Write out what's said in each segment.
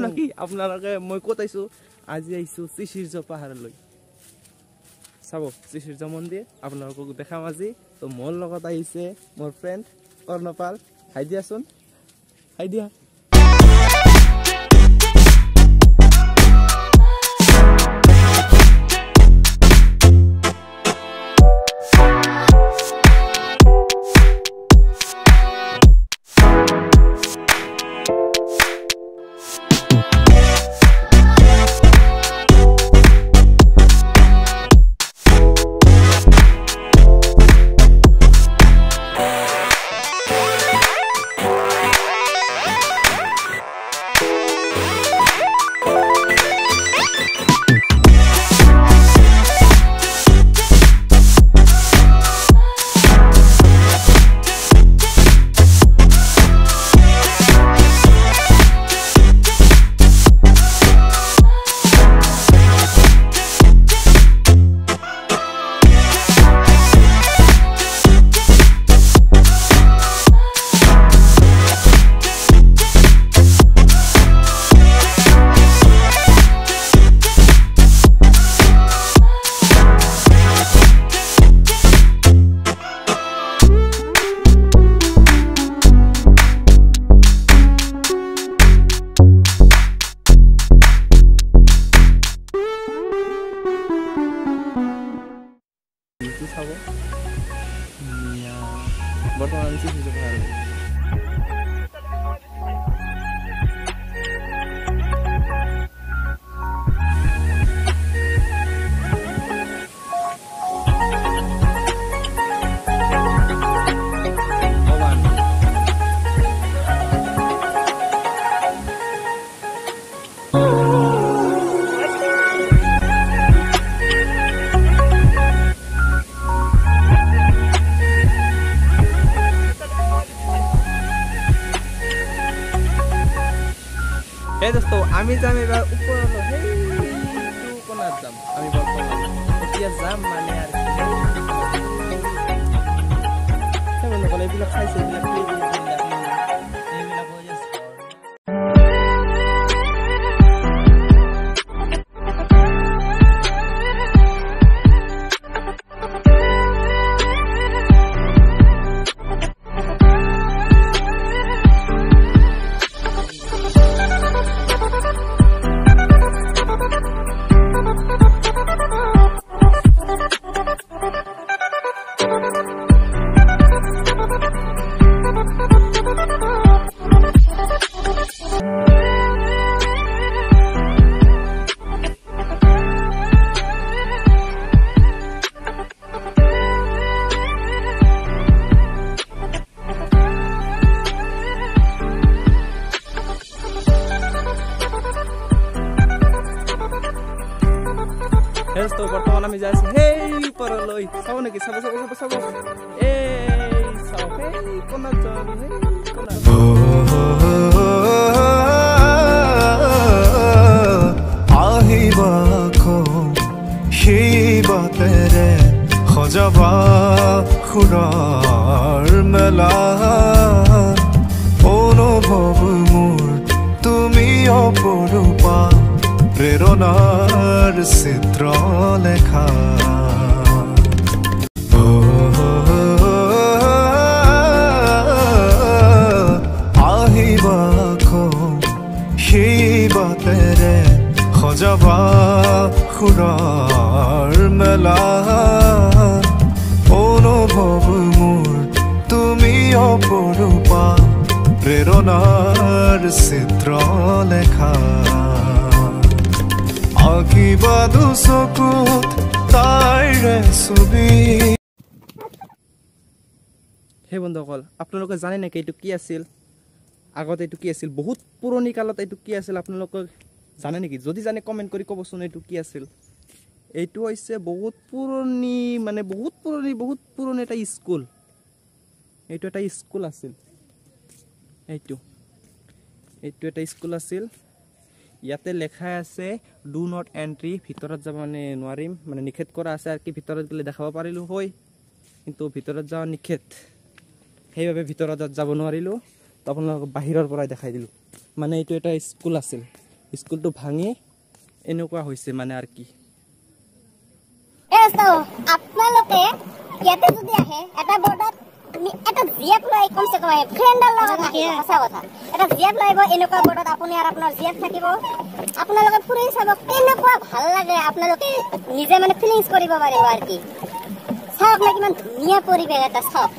নাকি আপোনালোকে মই ক'ত আইছো আজি আইছো চিচিৰ্জ পাহাৰলৈ চাব চিচিৰ্জ মন্দিৰ আপোনালোকক দেখাম আজি তো মোৰ লগত আহিছে মোৰ ফ্ৰেণ্ড কৰ্ণপাল হাই দিয়াচোন হাই দিয়া বৰ্তমান চিচিৰ্জ পাহাৰলৈ दोस्तों आमी जाम एबार ऊपर हेइटु कोनात जाम आमी बर्तमान এতিয়া যাম মানে আর কেমন কলে বিলা খাইছে বিলা এইবিলা কই যাচ্ছে तो बर्तमान आमी जाइছো हेइ परলৈ চাও নেকি চাব এই চাও হেই কোনা যাম হেই কোনা আহিবা কো হিবা তেরে খজাবা খুরার মেলা অনুভব মোর তুমি অপরূপা প্রেরণার চিত্র লেখা আহিবা কো হিবা তেরে খজাবা খুরার মেলা অনুভব মোর তুমি অপরূপা প্রেরণার চিত্র লেখা আঁকিবা দুচকুত তাইৰে ছবি হে বন্ধুসকল আপোনালোকে জানে নেকি এইটো কি আছিল আগতে এইটো কি আছিল বহুত পুৰণি কালত এইটো কি আছিল আপোনালোকে জানে নেকি যদি জানে কমেন্ট কৰি ক'বচোন এইটো কি আছিল এইটো হৈছে বহুত পুৰণি মানে বহুত পুৰণি এটা স্কুল এইটো এটা স্কুল আছিল এইটো এটা স্কুল আছিল ইয়াতে লেখা আছে ডু নট এন্ট্রি ভিতৰত যাব মানে নোৱাৰিম মানে নিষেধ কৰা আছে আৰ কি ভিতৰত গলে দেখাব পাৰিলো হয় কিন্তু ভিতৰত যাও নিষেধ সেইভাবে ভিতৰত যাব নোৱাৰিলো তো আপোনালোক বাহিৰৰ পৰা দেখাই দিলো মানে এইটো এটা স্কুল আছিল স্কুলটো ভাঙি এনেকুৱা হৈছে মানে আৰু কি আপোনালোকে ইয়াতে যদি আহে এটা বৰ্ডত এটা জিএফ লৈ কমছে কম ফ্ৰেণ্ডৰ লগত আহিব সঁচা কথা এটা জিএফ লৈ এনেকুৱা বৰ্ডত আপুনি আৰু আপোনাৰ জিএফ থাকিব আপোনালোকে ফুৰি চাব কেনেকুৱা ভাল লাগে আপোনালোকে নিজে মানে ফিলিংছ কৰিব পাৰিব আৰু কি চাওক না কিমান ধুনীয়া পৰিৱেশ এটা চাওক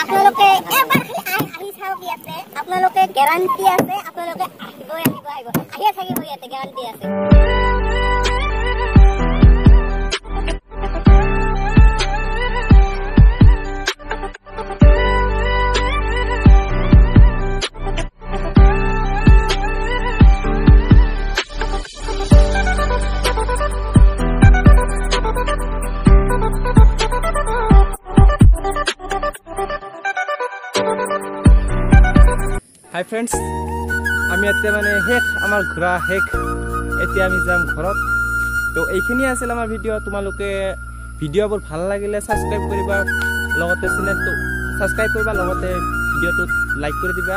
আপোনালোকে এবাৰ আহি চাওক ইয়াতে আপোনালোকে গেৰাণ্টি আছে আপোনালোকে আহিয়ে থাকিব ইয়াতে গেৰাণ্টি আছে হাই ফ্ৰেণ্ডছ আমি ইয়াতে মানে শেষ আমাৰ ঘূৰা শেষ এতিয়া আমি যাম ঘৰত তো এইখিনি আছিল আমাৰ ভিডিঅ' তোমালোকে ভিডিঅ'বোৰ ভাল লাগিলে ছাবস্ক্ৰাইব কৰিবা লগতে চেনেলটো ছাবস্ক্ৰাইব কৰিবা লগতে ভিডিঅ'টোত লাইক কৰি দিবা